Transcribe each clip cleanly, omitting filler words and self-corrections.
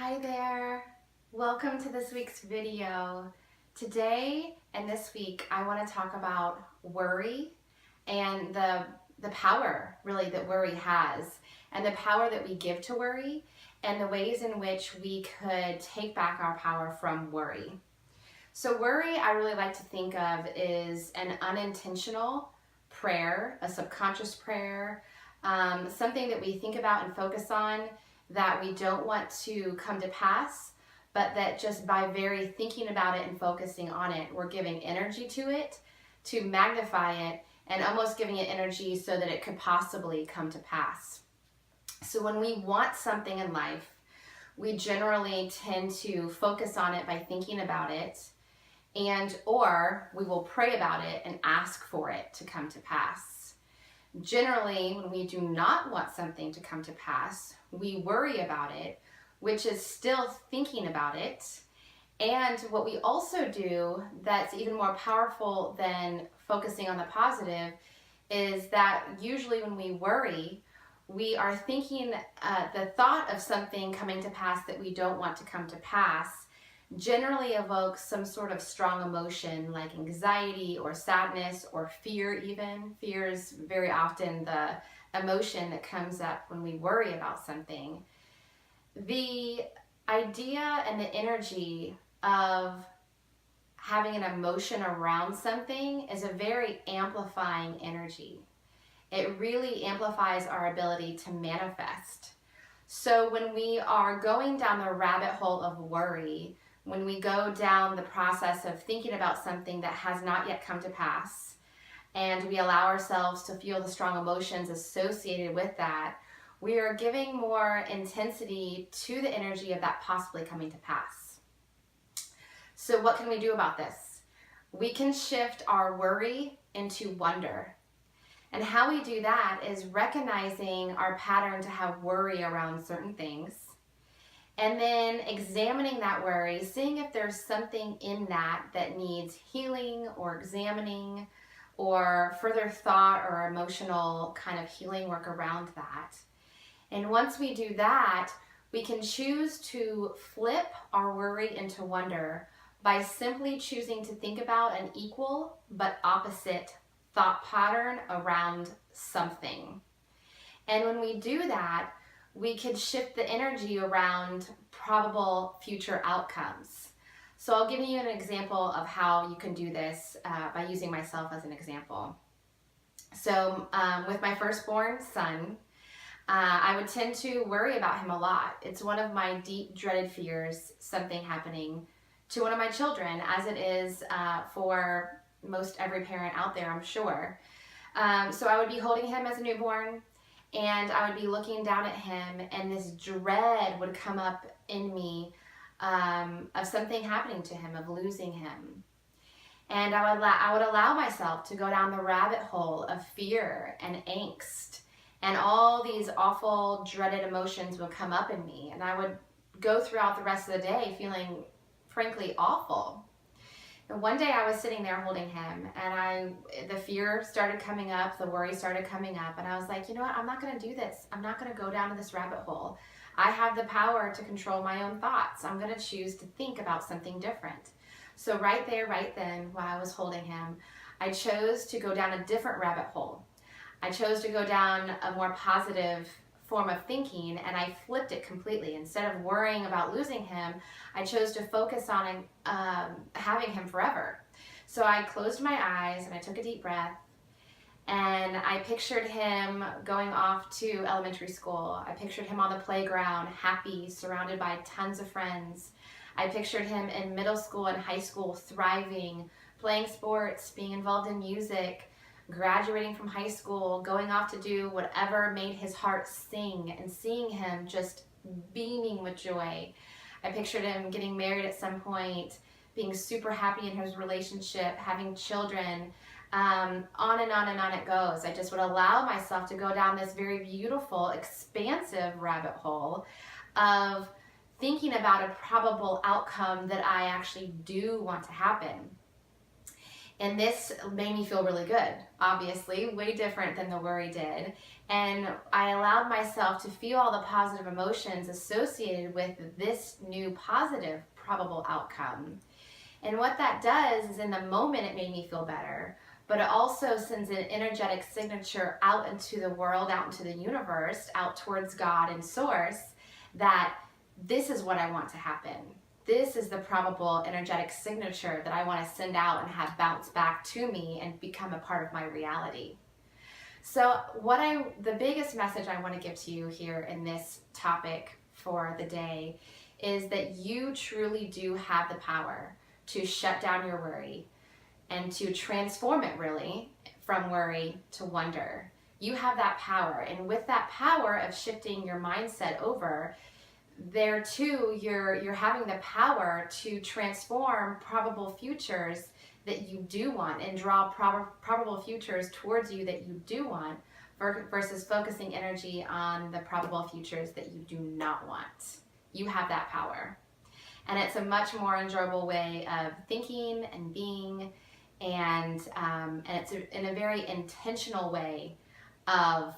Hi there, welcome to this week's video. Today and this week I want to talk about worry and the power really that worry has, and the power that we give to worry, and the ways in which we could take back our power from worry. So worry, I really like to think of is an unintentional prayer, a subconscious prayer, something that we think about and focus on that we don't want to come to pass, but that just by very thinking about it and focusing on it, we're giving energy to it, to magnify it, and almost giving it energy so that it could possibly come to pass. So when we want something in life, we generally tend to focus on it by thinking about it, or we will pray about it and ask for it to come to pass. Generally, when we do not want something to come to pass, we worry about it, which is still thinking about it. And what we also do that's even more powerful than focusing on the positive is that usually when we worry, we are thinking the thought of something coming to pass that we don't want to come to pass generally evokes some sort of strong emotion like anxiety or sadness or fear even. Fear is very often the emotion that comes up when we worry about something. The idea and the energy of having an emotion around something is a very amplifying energy. It really amplifies our ability to manifest. So when we are going down the rabbit hole of worry, when we go down the process of thinking about something that has not yet come to pass, and we allow ourselves to feel the strong emotions associated with that, we are giving more intensity to the energy of that possibly coming to pass. So what can we do about this? We can shift our worry into wonder. And how we do that is recognizing our pattern to have worry around certain things, and then examining that worry, seeing if there's something in that that needs healing or examining or further thought or emotional kind of healing work around that. And once we do that, we can choose to flip our worry into wonder by simply choosing to think about an equal but opposite thought pattern around something. And when we do that, we could shift the energy around probable future outcomes. So I'll give you an example of how you can do this by using myself as an example. So with my firstborn son, I would tend to worry about him a lot. It's one of my deep dreaded fears, something happening to one of my children, as it is for most every parent out there, I'm sure. So I would be holding him as a newborn, and I would be looking down at him, and this dread would come up in me of something happening to him, of losing him. And I would allow myself to go down the rabbit hole of fear and angst, and all these awful, dreaded emotions would come up in me, and I would go throughout the rest of the day feeling, frankly, awful. And one day I was sitting there holding him, and the fear started coming up, the worry started coming up, and I was like, you know what, I'm not going to do this. I'm not going to go down to this rabbit hole. I have the power to control my own thoughts. I'm going to choose to think about something different. So right there, right then, while I was holding him, I chose to go down a different rabbit hole. I chose to go down a more positive form of thinking, and I flipped it completely. Instead of worrying about losing him, I chose to focus on having him forever. So I closed my eyes and I took a deep breath, and I pictured him going off to elementary school. I pictured him on the playground, happy, surrounded by tons of friends. I pictured him in middle school and high school, thriving, playing sports, being involved in music, graduating from high school, going off to do whatever made his heart sing, and seeing him just beaming with joy. I pictured him getting married at some point, being super happy in his relationship, having children, on and on and on it goes. I just would allow myself to go down this very beautiful, expansive rabbit hole of thinking about a probable outcome that I actually do want to happen. And this made me feel really good, obviously, way different than the worry did. And I allowed myself to feel all the positive emotions associated with this new positive probable outcome. And what that does is, in the moment, it made me feel better, but it also sends an energetic signature out into the world, out into the universe, out towards God and Source, that this is what I want to happen. This is the probable energetic signature that I want to send out and have bounce back to me and become a part of my reality. So the biggest message I want to give to you here in this topic for the day is that you truly do have the power to shut down your worry and to transform it, really, from worry to wonder. You have that power, and with that power of shifting your mindset over, there too, you're having the power to transform probable futures that you do want and draw probable futures towards you that you do want, versus focusing energy on the probable futures that you do not want. You have that power. And it's a much more enjoyable way of thinking and being, and it's in a very intentional way of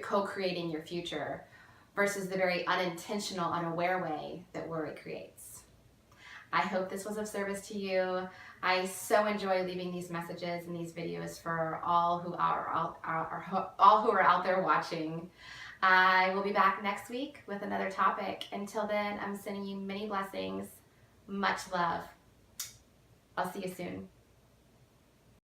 co-creating your future versus the very unintentional, unaware way that worry creates. I hope this was of service to you. I so enjoy leaving these messages and these videos for all who are out there watching. I will be back next week with another topic. Until then, I'm sending you many blessings, much love. I'll see you soon.